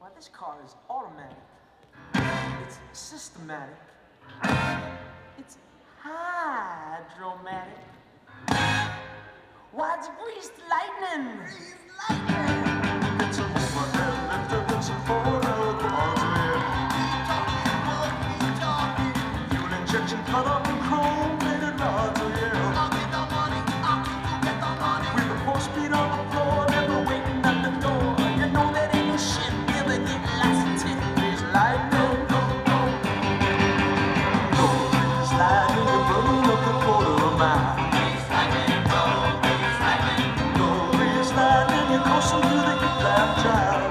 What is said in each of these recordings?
Wow, this car is automatic. It's systematic. It's hydromatic. Why, it's greased lightning. It's a overhead lifter, it's a four-wheel quadri. Fuel injection cut up in chrome-plated rods, oh yeah. With a 4-speed on the floor, never waiting at the door. You know that ain't no shit, never get lost in this lightning. Sliding, you're burning up the quarter of a mile. You're coursing through the hip-lap child.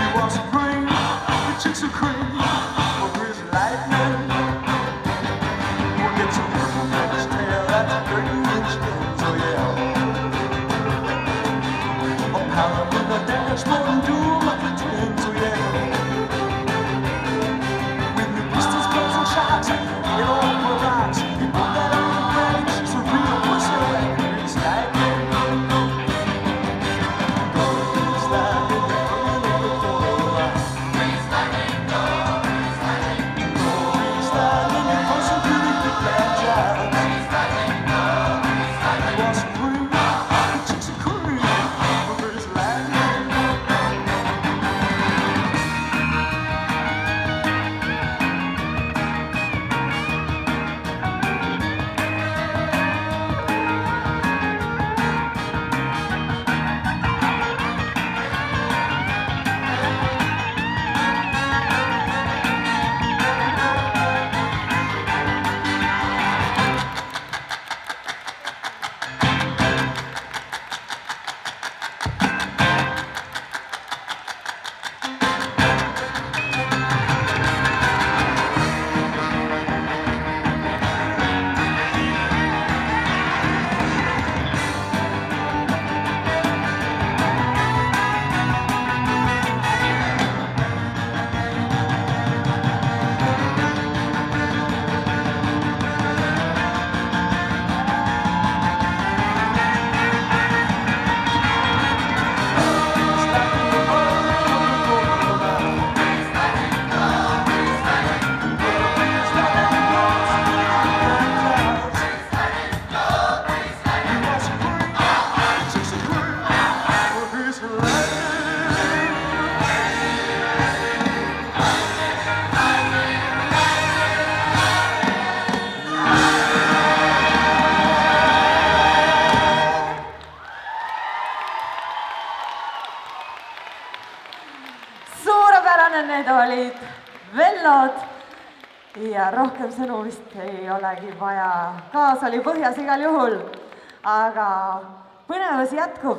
You want some cream, you chicks some cream, or grease lightning. We'll get some purple rabbit's tail, that's 30-inch fins, oh yeah. A power in the dashboard and dual muffler twins, oh yeah. With new pistons, clubs, and shocks, get all the rocks. You put that on the brake, she's a real pussy, grease lightning. Suurepärane, need olid Vellod ja rohkem sõnu vist ei olegi vaja. Gaas oli põhjas igal juhul, aga põnevus jätkub.